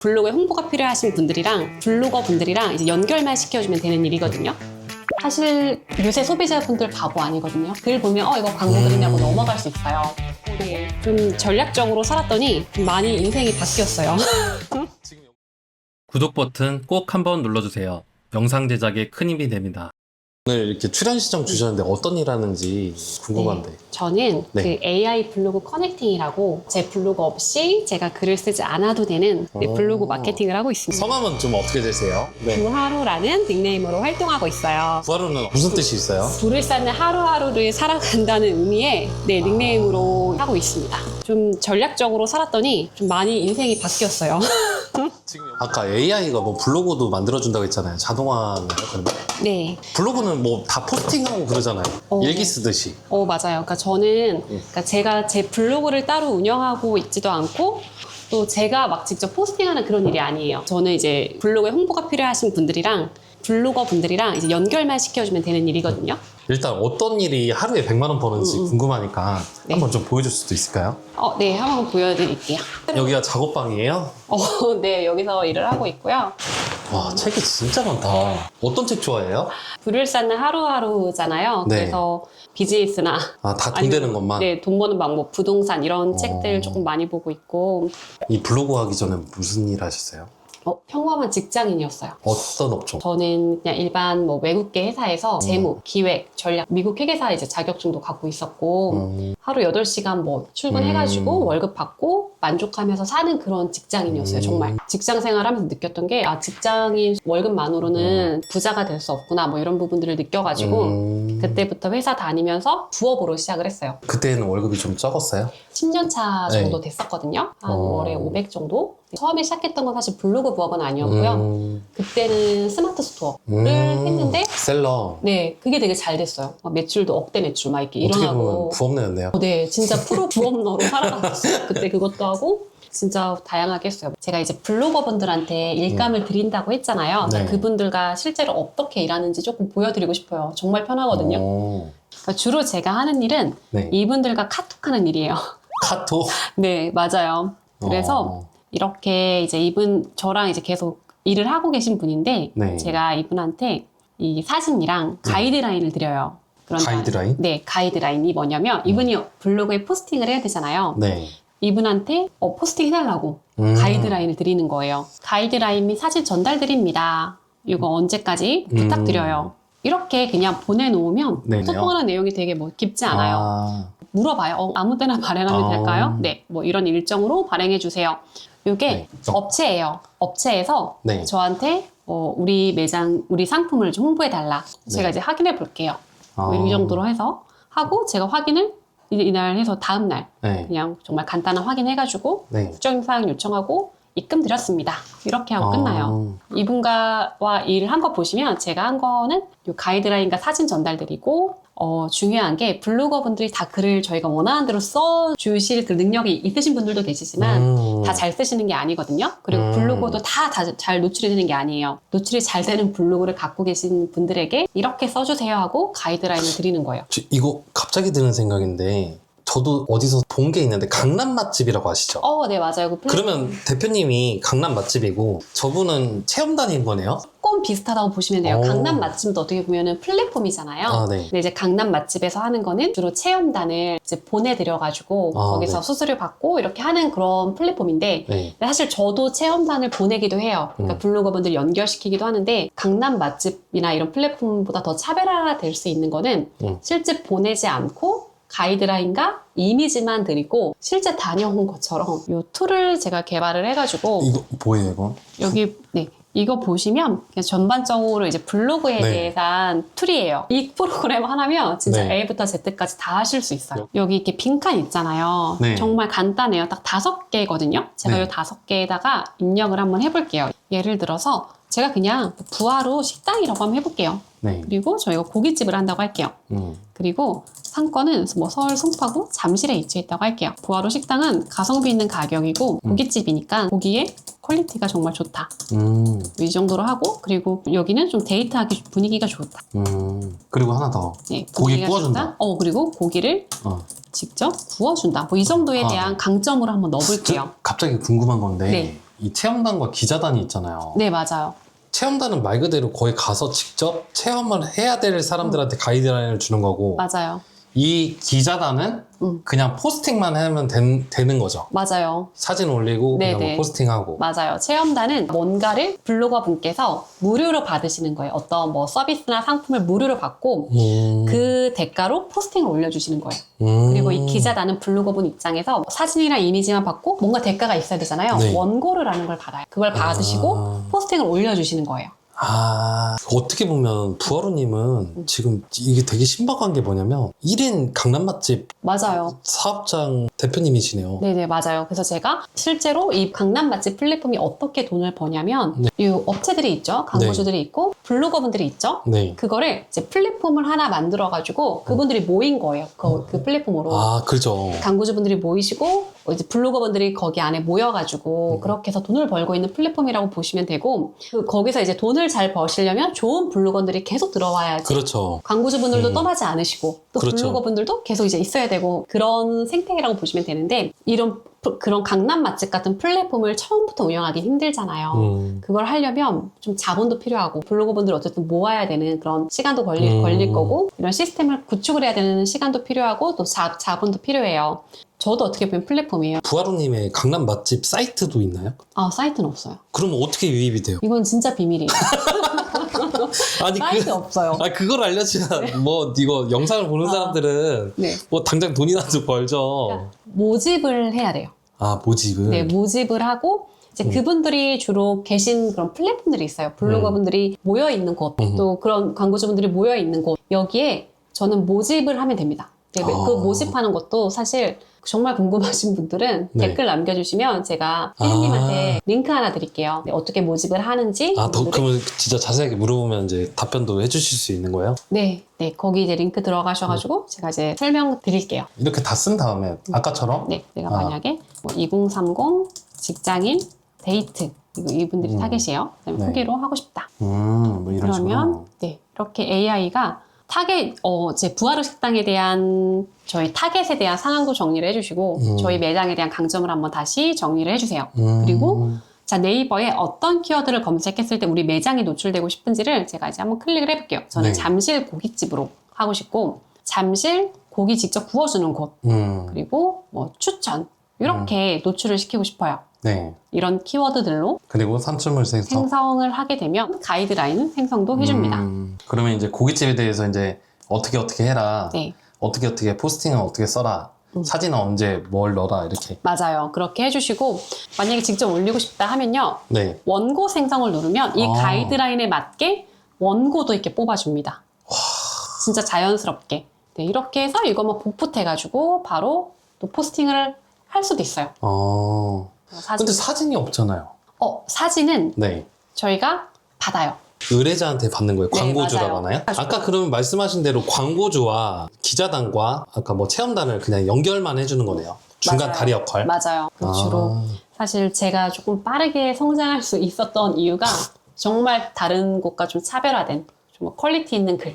블로그에 홍보가 필요하신 분들이랑 블로거 분들이랑 이제 연결만 시켜주면 되는 일이거든요. 사실 요새 소비자분들 바보 아니거든요. 글 보면 이거 광고 글이냐고 넘어갈 수 있어요. 네, 좀 전략적으로 살았더니 좀 많이 인생이 바뀌었어요. 구독 버튼 꼭 한번 눌러주세요. 영상 제작에 큰 힘이 됩니다. 오늘 이렇게 출연 신청 주셨는데 어떤 일 하는지 궁금한데. 네, 저는 네. 그 AI 블로그 커넥팅이라고 제 블로그 없이 제가 글을 쓰지 않아도 되는 블로그 마케팅을 하고 있습니다. 성함은 좀 어떻게 되세요? 네. 부하루라는 닉네임으로 활동하고 있어요. 부하루는 무슨 뜻이 있어요? 불을 쌓는 하루하루를 살아간다는 의미의 닉네임으로 하고 있습니다. 좀 전략적으로 살았더니 좀 많이 인생이 바뀌었어요. 아까 AI가 뭐 블로그도 만들어준다고 했잖아요. 자동화인가요? 그러면? 네. 블로그는 뭐 다 포스팅하고 그러잖아요. 일기 쓰듯이. 맞아요. 그러니까 저는 그러니까 제가 제 블로그를 따로 운영하고 있지도 않고 또 제가 막 직접 포스팅하는 그런 일이 아니에요. 저는 이제 블로그에 홍보가 필요하신 분들이랑 블로거 분들이랑 이제 연결만 시켜주면 되는 일이거든요. 일단 어떤 일이 하루에 100만 원 버는지 궁금하니까 네. 한번 좀 보여줄 수도 있을까요? 네, 한번 보여드릴게요. 여기가 작업방이에요? 네, 여기서 일을 하고 있고요. 와, 책이 진짜 많다. 어떤 책 좋아해요? 불을 쌓는 하루하루잖아요. 네. 그래서 비즈니스나 아, 다 돈 아니면, 되는 것만? 네, 돈 버는 방법, 부동산 이런 책들 조금 많이 보고 있고 이 블로그 하기 전에 무슨 일 하셨어요? 평범한 직장인이었어요. 어떤 업종? 저는 그냥 일반 뭐 외국계 회사에서 재무, 기획, 전략, 미국 회계사 이제 자격증도 갖고 있었고 하루 8시간 뭐 출근해가지고 월급 받고 만족하면서 사는 그런 직장인이었어요. 정말 직장 생활하면서 느꼈던 게 직장인 월급만으로는 부자가 될 수 없구나 뭐 이런 부분들을 느껴가지고 그때부터 회사 다니면서 부업으로 시작을 했어요. 그때는 월급이 좀 적었어요? 10년 차 정도 네. 됐었거든요. 한 월에 500 정도? 처음에 시작했던 건 사실 블로그 부업은 아니었고요. 그때는 스마트 스토어를 했는데 셀러. 네, 그게 되게 잘 됐어요. 막 매출도 억대 매출 막 이렇게 어떻게 보면 일어나고. 부업내였네요. 네, 진짜 프로 부업러로 살아갔었어요. 그때 그것도 하고 진짜 다양하게 했어요. 제가 이제 블로거분들한테 일감을 드린다고 했잖아요. 네. 그분들과 실제로 어떻게 일하는지 조금 보여드리고 싶어요. 정말 편하거든요. 그러니까 주로 제가 하는 일은 네. 이분들과 카톡하는 일이에요. 카톡? 네, 맞아요. 그래서 이렇게 이제 저랑 이제 계속 일을 하고 계신 분인데 네. 제가 이분한테 이 사진이랑 가이드라인을 드려요. 가이드라인? 네, 가이드라인이 뭐냐면 이분이 블로그에 포스팅을 해야 되잖아요. 네. 이분한테 포스팅 해달라고 가이드라인을 드리는 거예요. 가이드라인 및 사진 전달드립니다. 이거 언제까지 부탁드려요. 이렇게 그냥 보내놓으면 네네요. 소통하는 내용이 되게 뭐 깊지 않아요. 물어봐요. 아무 때나 발행하면 될까요? 네, 뭐 이런 일정으로 발행해 주세요. 이게 네. 업체예요. 업체에서 네. 저한테 우리 매장, 우리 상품을 좀 홍보해 달라. 제가 네. 이제 확인해 볼게요. 뭐 이 정도로 해서 하고 제가 확인을 이날 해서 다음 날 네. 그냥 정말 간단한 확인해가지고 네. 수정 사항 요청하고 입금 드렸습니다. 이렇게 하고 끝나요. 이분과와 일을 한 거 보시면 제가 한 거는 이 가이드라인과 사진 전달드리고 중요한 게 블로거분들이 다 글을 저희가 원하는 대로 써주실 그 능력이 있으신 분들도 계시지만 다 잘 쓰시는 게 아니거든요. 그리고 블로그도 다 잘 노출이 되는 게 아니에요. 노출이 잘 되는 블로그를 갖고 계신 분들에게 이렇게 써주세요 하고 가이드라인을 드리는 거예요. 이거 갑자기 드는 생각인데 저도 어디서 본 게 있는데 강남 맛집이라고 아시죠? 네, 맞아요. 그러면 대표님이 강남 맛집이고 저분은 체험단인 거네요? 조금 비슷하다고 보시면 돼요. 오. 강남 맛집도 어떻게 보면은 플랫폼이잖아요. 아, 네. 근데 이제 강남 맛집에서 하는 거는 주로 체험단을 이제 보내드려가지고 거기서 네. 수수료 받고 이렇게 하는 그런 플랫폼인데 네. 사실 저도 체험단을 보내기도 해요. 그러니까 블로거분들 연결시키기도 하는데 강남 맛집이나 이런 플랫폼보다 더 차별화될 수 있는 거는 실제 보내지 않고 가이드라인과 이미지만 드리고 실제 다녀온 것처럼 이 툴을 제가 개발을 해가지고 이거 뭐예요 이거? 여기 네 이거 보시면 그냥 전반적으로 이제 블로그에 네. 대한 툴이에요. 이 프로그램 하나면 진짜 네. A부터 Z까지 다 하실 수 있어요. 여기 이렇게 빈칸 있잖아요. 네. 정말 간단해요. 딱 5개거든요. 제가 네. 이 5개에다가 입력을 한번 해볼게요. 예를 들어서 제가 그냥 부하루 식당이라고 한번 해볼게요. 네. 그리고 저희가 고깃집을 한다고 할게요. 그리고 상권은 뭐 서울 송파구 잠실에 위치해 있다고 할게요. 부하루 식당은 가성비 있는 가격이고 고깃집이니까 고기의 퀄리티가 정말 좋다. 이 정도로 하고 그리고 여기는 좀 데이트하기 분위기가 좋다. 그리고 하나 더. 네, 고기 분위기가 구워준다. 좋다. 그리고 고기를 직접 구워준다. 뭐 이 정도에 대한 강점으로 한번 넣어볼게요. 갑자기 궁금한 건데 네. 이 체험단과 기자단이 있잖아요. 네, 맞아요. 체험단은 말 그대로 거기 가서 직접 체험을 해야 될 사람들한테 가이드라인을 주는 거고 맞아요. 이 기자단은 그냥 포스팅만 하면 되는 거죠. 맞아요. 사진 올리고 그냥 네네. 뭐 포스팅하고. 맞아요. 체험단은 뭔가를 블로거 분께서 무료로 받으시는 거예요. 어떤 뭐 서비스나 상품을 무료로 받고 그 대가로 포스팅을 올려주시는 거예요. 그리고 이 기자단은 블로거 분 입장에서 사진이랑 이미지만 받고 뭔가 대가가 있어야 되잖아요. 네. 원고료라는 걸 받아요. 그걸 받으시고 포스팅을 올려주시는 거예요. 어떻게 보면 부하로님은 지금 이게 되게 신박한 게 뭐냐면 1인 강남 맛집 맞아요. 사업장 대표님이시네요. 네네, 맞아요. 그래서 제가 실제로 이 강남 맛집 플랫폼이 어떻게 돈을 버냐면 이 업체들이 있죠. 광고주들이 있고 블로거분들이 있죠. 네. 그거를 이제 플랫폼을 하나 만들어가지고 그분들이 모인 거예요. 그 플랫폼으로. 그렇죠. 광고주분들이 모이시고 이제 블로거분들이 거기 안에 모여가지고 그렇게 해서 돈을 벌고 있는 플랫폼이라고 보시면 되고 거기서 이제 돈을 잘 버시려면 좋은 블로거들이 계속 들어와야지. 그렇죠. 광고주분들도 떠나지 않으시고 또 그렇죠. 블로거분들도 계속 이제 있어야 되고 그런 생태계라고 보시면 되는데 그런 강남 맛집 같은 플랫폼을 처음부터 운영하기 힘들잖아요. 그걸 하려면 좀 자본도 필요하고 블로거분들 어쨌든 모아야 되는 그런 시간도 걸릴 거고 이런 시스템을 구축을 해야 되는 시간도 필요하고 또 자본도 필요해요. 저도 어떻게 보면 플랫폼이에요. 부하로님의 강남 맛집 사이트도 있나요? 사이트는 없어요. 그럼 어떻게 유입이 돼요? 이건 진짜 비밀이에요. 아니 사이트 없어요. 그걸 알려주면 뭐 이거 영상을 보는 사람들은 네. 뭐 당장 돈이라도 벌죠. 그러니까 모집을 해야 돼요. 모집을. 네, 모집을 하고 이제 그분들이 주로 계신 그런 플랫폼들이 있어요. 블로거분들이 모여 있는 곳, 또 그런 광고주분들이 모여 있는 곳 여기에 저는 모집을 하면 됩니다. 네, 그 모집하는 것도 사실 정말 궁금하신 분들은 네. 댓글 남겨주시면 제가 피디님한테 링크 하나 드릴게요. 네, 어떻게 모집을 하는지. 그러면 진짜 자세하게 물어보면 이제 답변도 해주실 수 있는 거예요? 네, 거기 이제 링크 들어가셔가지고 제가 이제 설명 드릴게요. 이렇게 다 쓴 다음에 아까처럼? 네, 내가 만약에 뭐 2030 직장인 데이트 이분들이 타겟이에요. 그다음에 네. 후기로 하고 싶다. 뭐 이런 식으로. 그러면 이렇게 AI가 타겟 제 부하루 식당에 대한 저희 타겟에 대한 상황도 정리를 해주시고 저희 매장에 대한 강점을 한번 다시 정리를 해주세요. 그리고 자 네이버에 어떤 키워드를 검색했을 때 우리 매장이 노출되고 싶은지를 제가 이제 한번 클릭을 해볼게요. 저는 네. 잠실 고깃집으로 하고 싶고 잠실 고기 직접 구워주는 곳 그리고 뭐 추천 이렇게 노출을 시키고 싶어요. 네. 이런 키워드들로 그리고 산출물 생성을 하게 되면 가이드라인 생성도 해줍니다. 그러면 이제 고깃집에 대해서 이제 어떻게 해라. 네. 어떻게 포스팅은 어떻게 써라. 사진은 언제 뭘 넣어라 이렇게. 맞아요. 그렇게 해주시고 만약에 직접 올리고 싶다 하면요. 네. 원고 생성을 누르면 이 가이드라인에 맞게 원고도 이렇게 뽑아줍니다. 진짜 자연스럽게. 네, 이렇게 해서 이거만 복붙해가지고 바로 또 포스팅을 할 수도 있어요. 근데 사진이 없잖아요. 사진은 네. 저희가 받아요. 의뢰자한테 받는 거예요. 네, 광고주라고 맞아요. 하나요? 아까 그러면 말씀하신 대로 광고주와 기자단과 아까 뭐 체험단을 그냥 연결만 해주는 거네요. 중간 맞아요. 다리 역할. 맞아요. 주로 사실 제가 조금 빠르게 성장할 수 있었던 이유가 정말 다른 곳과 좀 차별화된 정말 퀄리티 있는 글.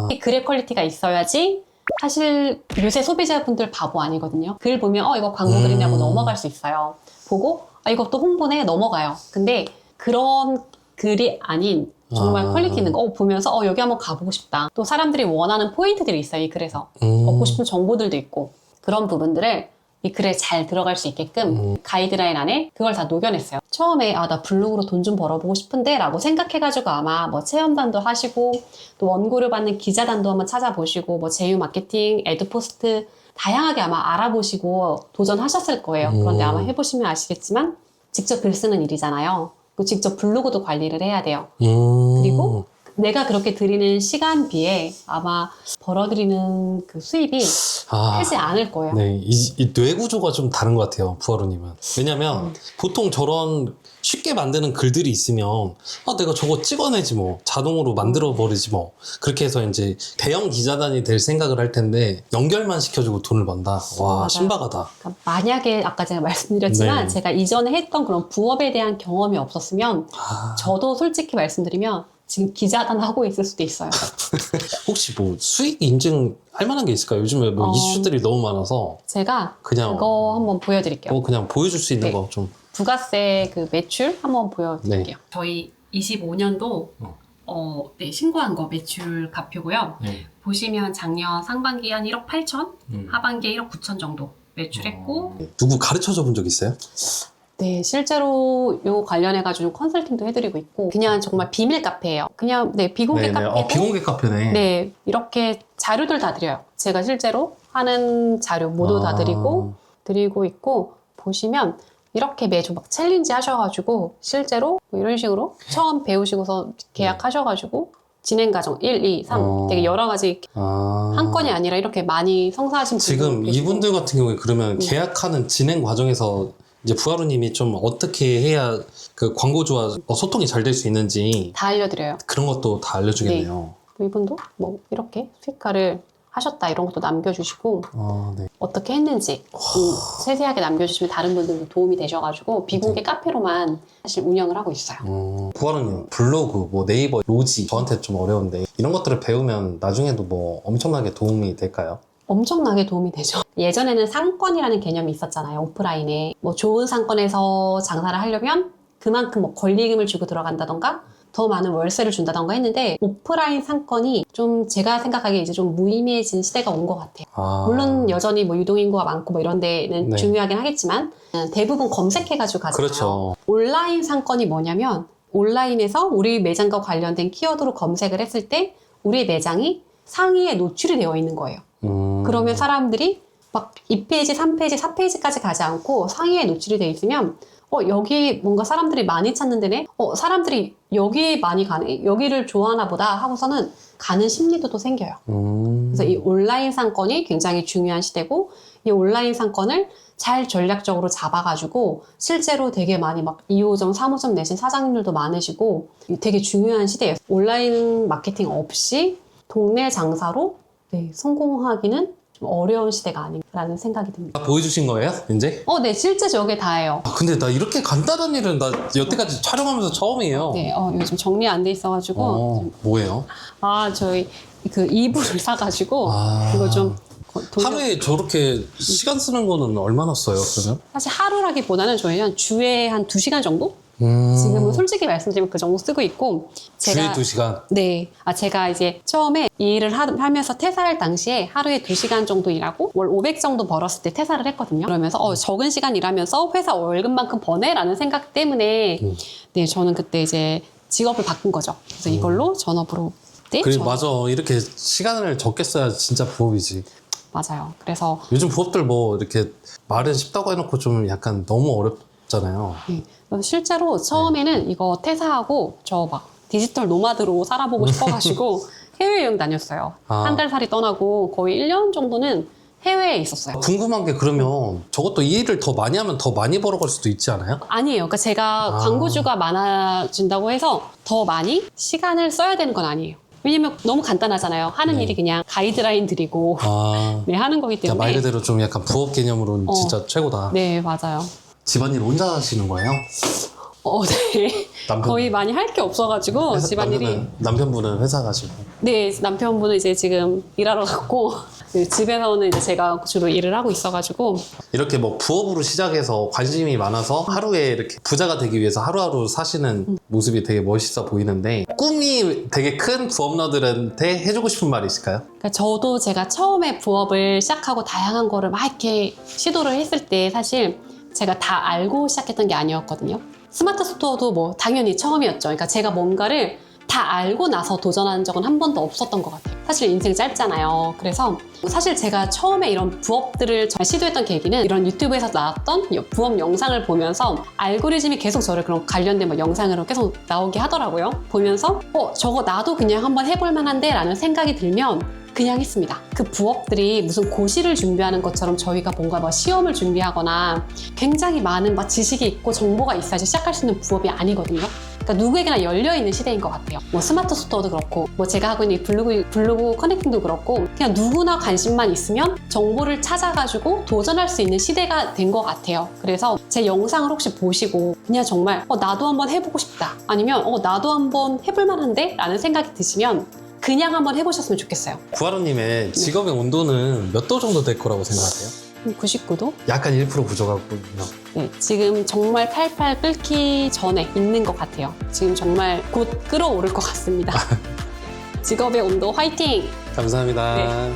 이 글의 퀄리티가 있어야지 사실 요새 소비자분들 바보 아니거든요. 글 보면 이거 광고 글이냐고 넘어갈 수 있어요. 보고 이것도 홍보네 넘어가요. 근데 그런 글이 아닌 정말 퀄리티 있는 거 보면서 여기 한번 가보고 싶다. 또 사람들이 원하는 포인트들이 있어요. 이 글에서. 얻고 싶은 정보들도 있고 그런 부분들을 이 글에 잘 들어갈 수 있게끔 가이드라인 안에 그걸 다 녹여냈어요. 처음에 나 블로그로 돈 좀 벌어보고 싶은데 라고 생각해가지고 아마 뭐 체험단도 하시고 또 원고를 받는 기자단도 한번 찾아보시고 뭐 제휴 마케팅, 애드포스트 다양하게 아마 알아보시고 도전하셨을 거예요. 그런데 아마 해보시면 아시겠지만 직접 글 쓰는 일이잖아요. 직접 블로그도 관리를 해야 돼요. 그리고 내가 그렇게 드리는 시간비에 아마 벌어들이는 그 수입이 크지 않을 거예요. 네, 이 뇌구조가 좀 다른 것 같아요, 부하로님은. 왜냐면 보통 저런 쉽게 만드는 글들이 있으면 내가 저거 찍어내지 뭐 자동으로 만들어 버리지 뭐 그렇게 해서 이제 대형 기자단이 될 생각을 할 텐데 연결만 시켜주고 돈을 번다. 와, 맞아요. 신박하다. 그러니까 만약에 아까 제가 말씀드렸지만 네. 제가 이전에 했던 그런 부업에 대한 경험이 없었으면 저도 솔직히 말씀드리면 지금 기자단 하고 있을 수도 있어요. 혹시 뭐 수익 인증 할 만한 게 있을까요? 요즘에 뭐 이슈들이 너무 많아서 제가 그냥 그거 한번 보여드릴게요. 그냥 보여줄 수 있는 네. 거 좀. 부가세 그 매출 한번 보여드릴게요. 저희 25년도 네, 신고한 거 매출가표고요. 네. 보시면 작년 상반기 한 1억 8천, 하반기에 1억 9천 정도 매출했고 누구 가르쳐줘 본 적 있어요? 네, 실제로 요 관련해가지고 컨설팅도 해드리고 있고 그냥 정말 비밀 카페예요. 그냥 네, 비공개 카페고 비공개 카페네. 네, 이렇게 자료들 다 드려요. 제가 실제로 하는 자료 모두 다 드리고 있고 보시면 이렇게 매주 막 챌린지 하셔가지고 실제로 뭐 이런 식으로 처음 배우시고서 계약하셔가지고 진행 과정 1, 2, 3 되게 여러 가지 한 건이 아니라 이렇게 많이 성사하신 분들 지금 계시고. 이분들 같은 경우에 그러면 계약하는 진행 과정에서 이제 부하루님이 좀 어떻게 해야 그 광고주와 소통이 잘 될 수 있는지 다 알려드려요. 그런 것도 다 알려주겠네요. 이분도 뭐 이렇게 수익화를 하셨다 이런 것도 남겨주시고 네. 어떻게 했는지 세세하게 남겨주시면 다른 분들도 도움이 되셔가지고 비공개 카페로만 사실 운영을 하고 있어요. 부하루님 블로그, 뭐 네이버, 로지 저한테 좀 어려운데 이런 것들을 배우면 나중에도 뭐 엄청나게 도움이 될까요? 엄청나게 도움이 되죠. 예전에는 상권이라는 개념이 있었잖아요. 오프라인에 뭐 좋은 상권에서 장사를 하려면 그만큼 뭐 권리금을 주고 들어간다던가 더 많은 월세를 준다던가 했는데 오프라인 상권이 좀 제가 생각하기에 이제 좀 무의미해진 시대가 온 것 같아요. 물론 여전히 뭐 유동인구가 많고 뭐 이런 데는 네. 중요하긴 하겠지만 대부분 검색해가지고 가잖아요. 그렇죠. 온라인 상권이 뭐냐면 온라인에서 우리 매장과 관련된 키워드로 검색을 했을 때 우리 매장이 상위에 노출이 되어 있는 거예요. 그러면 사람들이 막 2페이지, 3페이지, 4페이지까지 가지 않고 상위에 노출이 되어 있으면 여기 뭔가 사람들이 많이 찾는 데네? 사람들이 여기 많이 가네? 여기를 좋아하나 보다 하고서는 가는 심리도 또 생겨요. 그래서 이 온라인 상권이 굉장히 중요한 시대고 이 온라인 상권을 잘 전략적으로 잡아가지고 실제로 되게 많이 막 2호점, 3호점 내신 사장님들도 많으시고 되게 중요한 시대예요. 온라인 마케팅 없이 동네 장사로 성공하기는 좀 어려운 시대가 아닌가라는 생각이 듭니다. 다 보여주신 거예요? 이제? 네, 실제 저게 다예요. 근데 나 이렇게 간단한 일은 나 여태까지 촬영하면서 처음이에요. 네, 요즘 정리 안 돼 있어가지고 뭐예요? 저희 그 이불을 사가지고 그거 좀 하루에 저렇게 시간 쓰는 거는 얼마나 써요, 그러면? 사실 하루라기보다는 저희 한 주에 한 2시간 정도? 지금은 솔직히 말씀드리면 그 정도 쓰고 있고 주에 2시간? 네. 제가 이제 처음에 이 일을 하면서 퇴사할 당시에 하루에 2시간 정도 일하고 월 500 정도 벌었을 때 퇴사를 했거든요. 그러면서 적은 시간 일하면서 회사 월급만큼 버네라는 생각 때문에 네, 저는 그때 이제 직업을 바꾼 거죠. 그래서 이걸로 전업으로 그리고 맞아. 이렇게 시간을 적게 써야 진짜 부업이지. 맞아요. 그래서 요즘 부업들 뭐 이렇게 말은 쉽다고 해놓고 좀 약간 너무 어렵잖아요. 네. 그래서 실제로 처음에는 이거 퇴사하고 저 막 디지털 노마드로 살아보고 싶어가지고 해외여행 다녔어요. 한 달 살이 떠나고 거의 1년 정도는 해외에 있었어요. 궁금한 게 그러면 저것도 이 일을 더 많이 하면 더 많이 벌어갈 수도 있지 않아요? 아니에요. 그러니까 제가 광고주가 많아진다고 해서 더 많이 시간을 써야 되는 건 아니에요. 왜냐면 너무 간단하잖아요. 하는 일이 그냥 가이드라인 드리고 네, 하는 거기 때문에. 말 그대로 좀 약간 부업 개념으로는 진짜 최고다. 네, 맞아요. 집안일 혼자 하시는 거예요? 네. 거의 많이 할 게 없어가지고 집안일이. 남편분은 회사 가시고. 네, 남편분은 이제 지금 일하러 갔고 네, 집에서는 이제 제가 주로 일을 하고 있어가지고 이렇게 뭐 부업으로 시작해서 관심이 많아서 하루에 이렇게 부자가 되기 위해서 하루하루 사시는 모습이 되게 멋있어 보이는데 꿈이 되게 큰 부업러들한테 해주고 싶은 말이 있을까요? 그러니까 저도 제가 처음에 부업을 시작하고 다양한 거를 막 이렇게 시도를 했을 때 사실 제가 다 알고 시작했던 게 아니었거든요. 스마트 스토어도 뭐 당연히 처음이었죠. 그러니까 제가 뭔가를 다 알고 나서 도전한 적은 한 번도 없었던 것 같아요. 사실 인생 짧잖아요. 그래서 사실 제가 처음에 이런 부업들을 시도했던 계기는 이런 유튜브에서 나왔던 부업 영상을 보면서 알고리즘이 계속 저를 그런 관련된 뭐 영상으로 계속 나오게 하더라고요. 보면서 저거 나도 그냥 한번 해볼 만한데 라는 생각이 들면 그냥 했습니다. 그 부업들이 무슨 고시를 준비하는 것처럼 저희가 뭔가 뭐 시험을 준비하거나 굉장히 많은 막 지식이 있고 정보가 있어야지 시작할 수 있는 부업이 아니거든요. 그러니까 누구에게나 열려있는 시대인 것 같아요. 뭐 스마트 스토어도 그렇고 뭐 제가 하고 있는 블로그 커넥팅도 그렇고 그냥 누구나 관심만 있으면 정보를 찾아가지고 도전할 수 있는 시대가 된 것 같아요. 그래서 제 영상을 혹시 보시고 그냥 정말 나도 한번 해보고 싶다 아니면 나도 한번 해볼 만한데? 라는 생각이 드시면 그냥 한번 해보셨으면 좋겠어요. 구하루님의 직업의 온도는 몇 도 정도 될 거라고 생각하세요? 99도? 약간 1% 부족하거든요. 네, 지금 정말 팔팔 끓기 전에 있는 것 같아요. 지금 정말 곧 끓어오를 것 같습니다. 직업의 온도 화이팅! 감사합니다. 네.